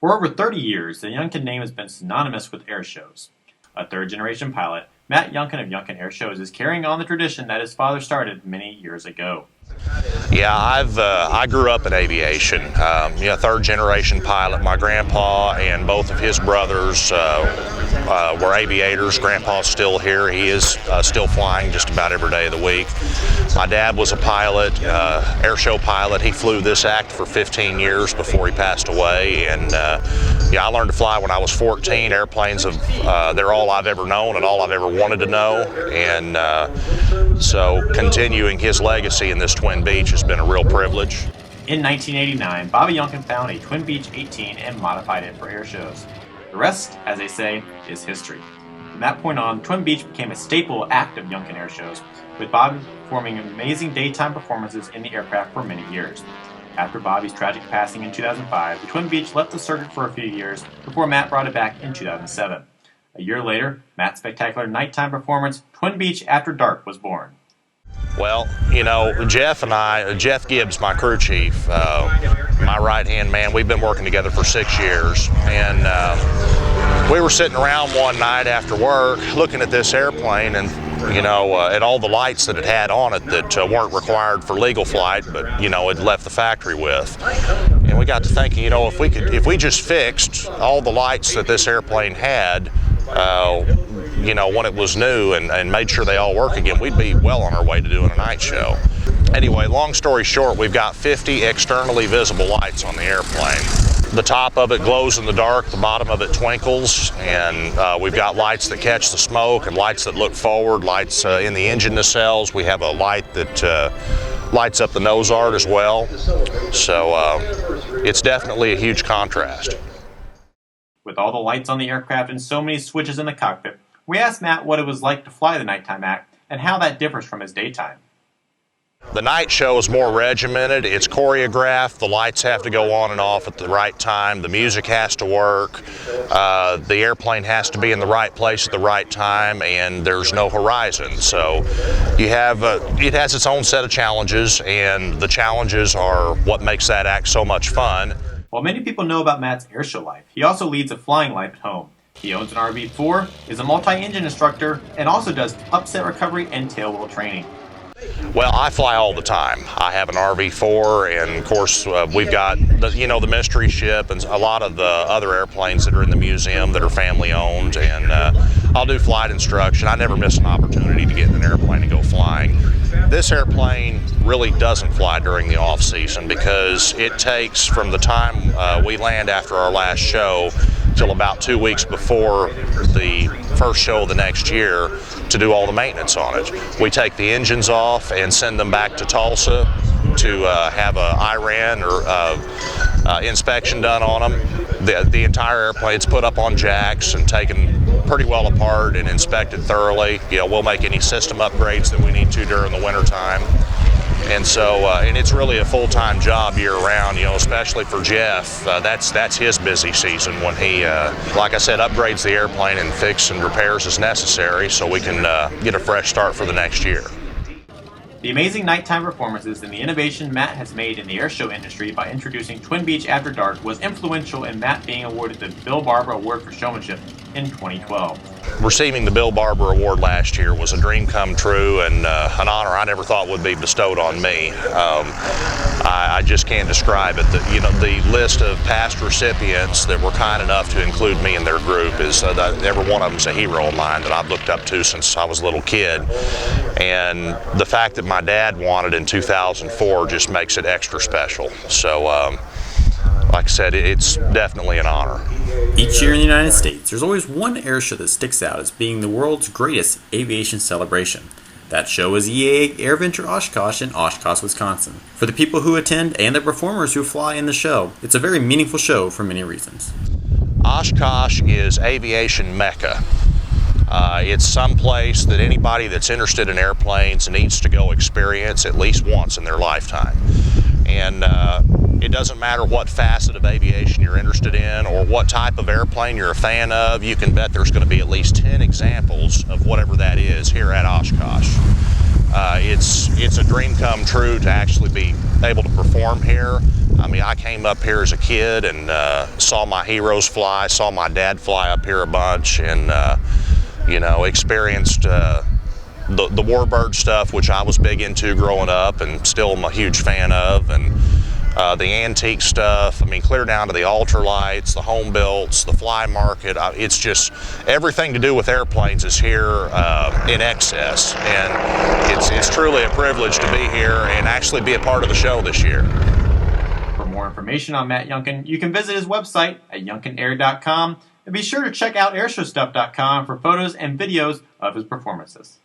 For over 30 years, the Younkin name has been synonymous with Airshows. A third-generation pilot, Matt Younkin of Younkin Airshows is carrying on the tradition that his father started many years ago. Yeah, I grew up in aviation. Third-generation pilot. My grandpa and both of his brothers were aviators. Grandpa's still here. He is still flying just about every day of the week. My dad was a pilot, airshow pilot. He flew this act for 15 years before he passed away. And I learned to fly when I was 14. Airplanes, they're all I've ever known and all I've ever wanted to know. And so continuing his legacy in this Twin Beach has been a real privilege. In 1989, Bobby Younkin found a Twin Beach 18 and modified it for Airshows. The rest, as they say, is history. From that point on, Twin Beach became a staple act of Younkin Airshows, with Bobby performing amazing daytime performances in the aircraft for many years. After Bobby's tragic passing in 2005, the Twin Beach left the circuit for a few years before Matt brought it back in 2007. A year later, Matt's spectacular nighttime performance, Twin Beach After Dark, was born. Well, Jeff Gibbs, my crew chief, my right-hand man, we've been working together for 6 years. And we were sitting around one night after work looking at this airplane and, at all the lights that it had on it that weren't required for legal flight, but, it left the factory with. And we got to thinking, if we just fixed all the lights that this airplane had, when it was new and made sure they all work again, we'd be well on our way to doing a night show. Anyway, long story short, we've got 50 externally visible lights on the airplane. The top of it glows in the dark, the bottom of it twinkles, and we've got lights that catch the smoke and lights that look forward, lights in the engine nacelles. We have a light that lights up the nose art as well. So it's definitely a huge contrast. With all the lights on the aircraft and so many switches in the cockpit, we asked Matt what it was like to fly the nighttime act and how that differs from his daytime. The night show is more regimented. It's choreographed. The lights have to go on and off at the right time. The music has to work. The airplane has to be in the right place at the right time, and there's no horizon. So you have it has its own set of challenges, and the challenges are what makes that act so much fun. While many people know about Matt's airshow life, he also leads a flying life at home. He owns an RV4, is a multi-engine instructor, and also does upset recovery and tailwheel training. Well, I fly all the time. I have an RV4, and of course we've got the mystery ship and a lot of the other airplanes that are in the museum that are family owned, and I'll do flight instruction. I never miss an opportunity to get in an airplane and go flying. This airplane really doesn't fly during the off season because it takes from the time we land after our last show till about 2 weeks before the first show of the next year to do all the maintenance on it. We take the engines off and send them back to Tulsa to have a IRAN or inspection done on them. The entire airplane's put up on jacks and taken pretty well apart and inspected thoroughly. We'll make any system upgrades that we need to during the winter time. And so, and it's really a full-time job year-round, especially for Jeff. That's his busy season when he, like I said, upgrades the airplane and fixes and repairs as necessary so we can get a fresh start for the next year. The amazing nighttime performances and the innovation Matt has made in the airshow industry by introducing Twin Beach After Dark was influential in Matt being awarded the Bill Barber Award for Showmanship in 2012. Receiving the Bill Barber Award last year was a dream come true and an honor I never thought would be bestowed on me. I just can't describe it. The list of past recipients that were kind enough to include me in their group is every one of them is a hero of mine that I've looked up to since I was a little kid. And the fact that my dad won it in 2004 just makes it extra special. So, like I said, it's definitely an honor. Each year in the United States, there's always one airshow that sticks out as being the world's greatest aviation celebration. That show is EAA AirVenture Oshkosh in Oshkosh, Wisconsin. For the people who attend and the performers who fly in the show, it's a very meaningful show for many reasons. Oshkosh is aviation mecca. It's someplace that anybody that's interested in airplanes needs to go experience at least once in their lifetime. And it doesn't matter what facet of aviation you're interested in or what type of airplane you're a fan of, you can bet there's going to be at least 10 examples of whatever that is here at Oshkosh. It's a dream come true to actually be able to perform here. I mean, I came up here as a kid and saw my heroes fly, saw my dad fly up here a bunch, and you know, experienced the warbird stuff, which I was big into growing up and still am a huge fan of, and the antique stuff. I mean, clear down to the ultralights, the home builts, the fly market. It's just everything to do with airplanes is here in excess, and it's truly a privilege to be here and actually be a part of the show this year. For more information on Matt Younkin, you can visit his website at youngkinair.com, and be sure to check out AirshowStuff.com for photos and videos of his performances.